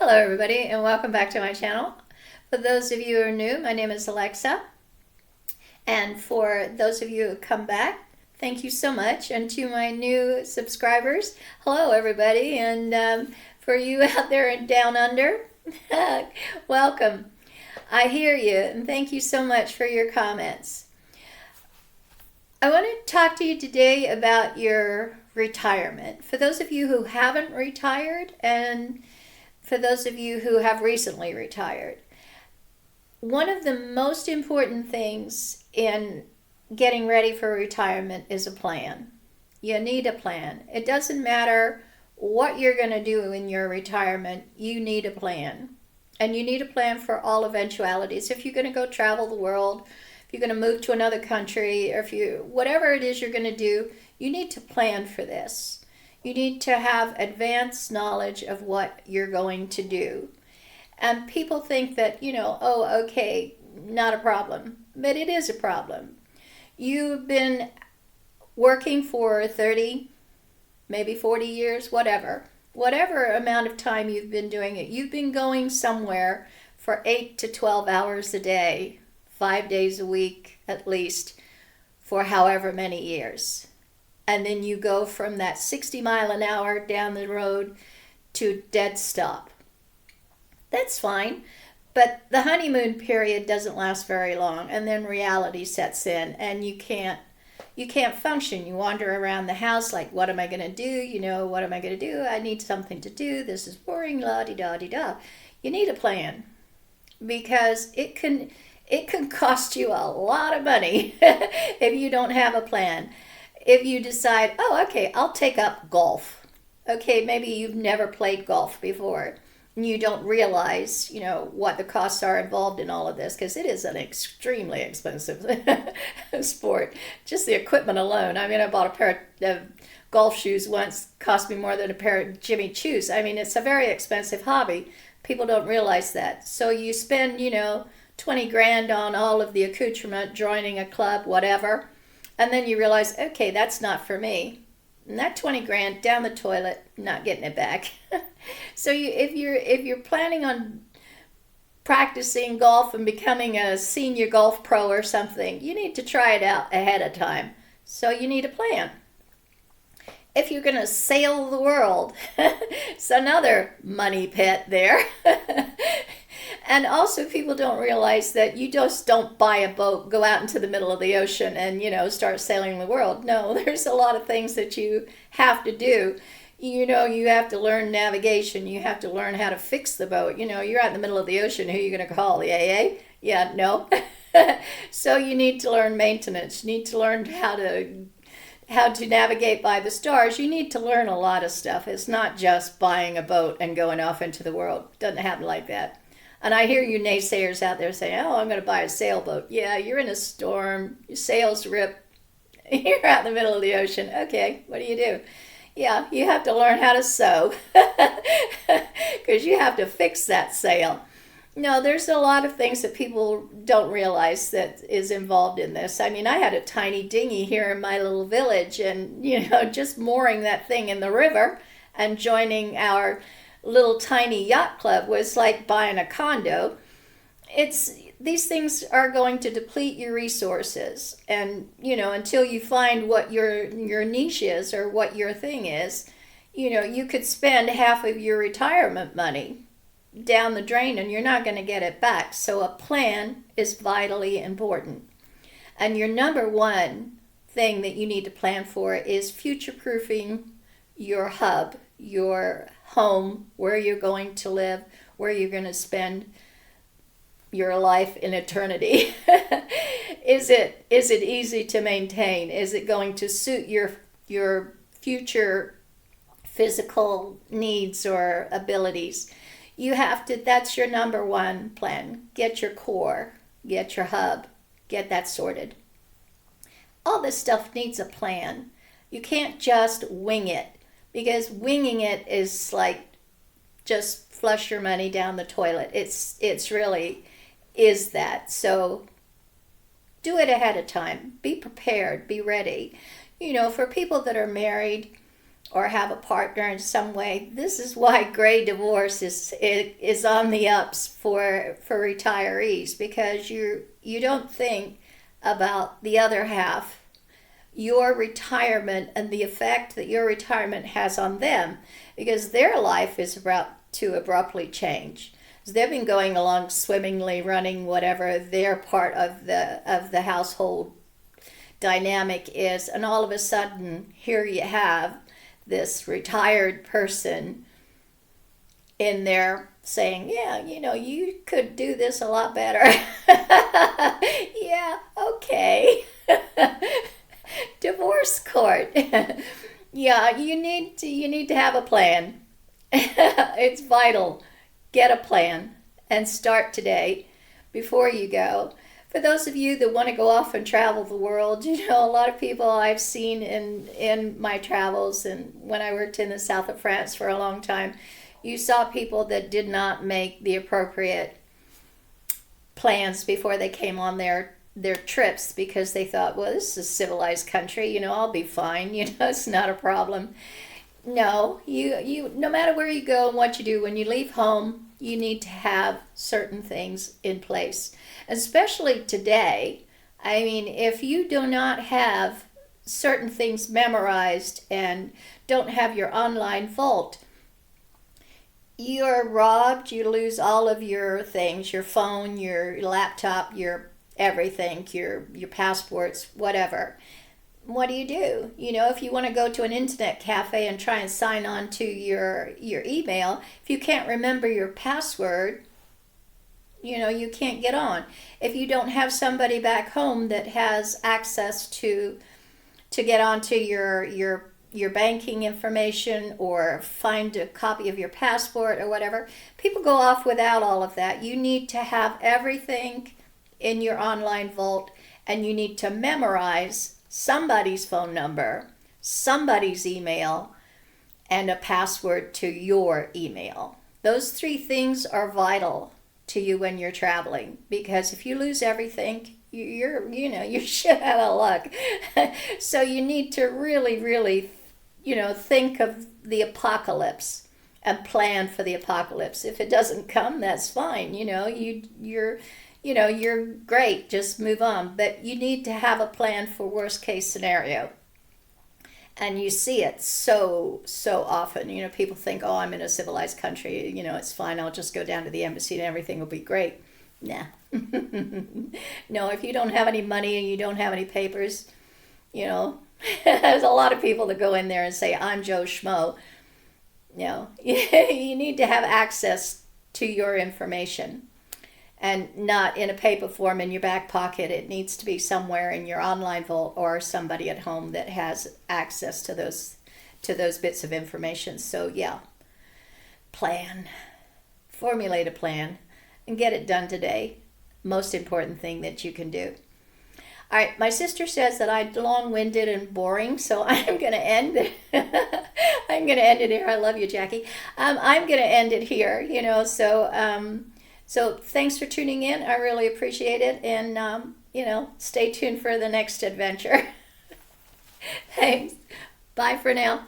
Hello everybody and welcome back to my channel. For those of you who are new, my name is Alexa. And for those of you who come back, thank you so much. And to my new subscribers, hello everybody. And for you out there and down under, welcome. I hear you and thank you so much for your comments. I want to talk to you today about your retirement. For those of you who haven't retired and for those of you who have recently retired, one of the most important things in getting ready for retirement is a plan. You need a plan. It doesn't matter what you're going to do in your retirement, you need a plan. And you need a plan for all eventualities. If you're going to go travel the world, if you're going to move to another country, or whatever it is you're going to do, you need to plan for this. You need to have advanced knowledge of what you're going to do. And people think that, oh, okay, not a problem. But it is a problem. You've been working for 30, maybe 40 years, whatever amount of time you've been doing it. You've been going somewhere for 8 to 12 hours a day, 5 days a week at least, for however many years. And then you go from that 60 mile an hour down the road to dead stop. That's fine, but the honeymoon period doesn't last very long, and then reality sets in, and you can't function. You wander around the house like, what am I going to do? What am I going to do? I need something to do. This is boring, la-di-da-di-da. You need a plan, because it can cost you a lot of money if you don't have a plan. If you decide, oh, okay, I'll take up golf. Okay, maybe you've never played golf before. And you don't realize, what the costs are involved in all of this, because it is an extremely expensive sport. Just the equipment alone. I mean, I bought a pair of golf shoes once, cost me more than a pair of Jimmy Choos. I mean, it's a very expensive hobby. People don't realize that. So you spend, 20 grand on all of the accoutrement, joining a club, whatever. And then you realize, okay, that's not for me. And that 20 grand down the toilet, not getting it back. So if you're planning on practicing golf and becoming a senior golf pro or something, you need to try it out ahead of time. So you need a plan. If you're going to sail the world, it's another money pit there. And also, people don't realize that you just don't buy a boat, go out into the middle of the ocean and, start sailing the world. No, there's a lot of things that you have to do. You have to learn navigation. You have to learn how to fix the boat. You're out in the middle of the ocean. Who are you going to call? The AA? Yeah, no. So you need to learn maintenance. You need to learn how to navigate by the stars. You need to learn a lot of stuff. It's not just buying a boat and going off into the world. It doesn't happen like that. And I hear you naysayers out there saying, oh, I'm going to buy a sailboat. Yeah, you're in a storm. Your sails rip. You're out in the middle of the ocean. Okay, what do you do? Yeah, you have to learn how to sew because you have to fix that sail. No, there's a lot of things that people don't realize that is involved in this. I mean, I had a tiny dinghy here in my little village, and, just mooring that thing in the river and joining our little tiny yacht club was like buying a condo. These things are going to deplete your resources, and until you find what your niche is or what your thing is, you could spend half of your retirement money down the drain and you're not going to get it back. So a plan is vitally important, and your number one thing that you need to plan for is future-proofing your hub, your home, where you're going to live, where you're going to spend your life in eternity. Is it easy to maintain? Is it going to suit your future physical needs or abilities? That's your number one plan. Get your core, get your hub, get that sorted. All this stuff needs a plan. You can't just wing it, because winging it is like just flush your money down the toilet. It's really is that. So do it ahead of time. Be prepared. Be ready. For people that are married or have a partner in some way. This is why gray divorce is on the ups for retirees, because you don't think about the other half, your retirement, and the effect that your retirement has on them, because their life is about to abruptly change. So they've been going along swimmingly, running whatever their part of the household dynamic is, and all of a sudden here you have this retired person in there saying, yeah, you could do this a lot better. Yeah, okay. Divorce court. Yeah, you need to have a plan. It's vital. Get a plan and start today before you go. For those of you that want to go off and travel the world, a lot of people I've seen in my travels, and when I worked in the south of France for a long time, you saw people that did not make the appropriate plans before they came on their trips, because they thought, well, this is a civilized country, I'll be fine, it's not a problem. No, you no matter where you go and what you do, when you leave home, you need to have certain things in place. Especially today, I mean, if you do not have certain things memorized and don't have your online vault, you're robbed, you lose all of your things, your phone, your laptop, your everything, your passports, whatever. What do? If you want to go to an internet cafe and try and sign on to your email, if you can't remember your password, you can't get on. If you don't have somebody back home that has access to get onto your banking information or find a copy of your passport or whatever, people go off without all of that. You need to have everything in your online vault, and you need to memorize somebody's phone number, somebody's email, and a password to your email. Those three things are vital to you when you're traveling, because if you lose everything, you're shit out of luck. So you need to really think of the apocalypse and plan for the apocalypse. If it doesn't come, that's fine. You're great, just move on. But you need to have a plan for worst case scenario. And you see it so often. People think, oh, I'm in a civilized country, it's fine, I'll just go down to the embassy and everything will be great. Nah. No, if you don't have any money and you don't have any papers, there's a lot of people that go in there and say, I'm Joe Schmo. You need to have access to your information, and not in a paper form in your back pocket. It needs to be somewhere in your online vault, or somebody at home that has access to those bits of information. So yeah, plan, formulate a plan, and get it done today. Most important thing that you can do. All right, my sister says that I'm long-winded and boring, so I'm going to end it. I'm going to end it here. I love you, Jackie. I'm going to end it here, So thanks for tuning in. I really appreciate it. And, stay tuned for the next adventure. Thanks. Bye for now.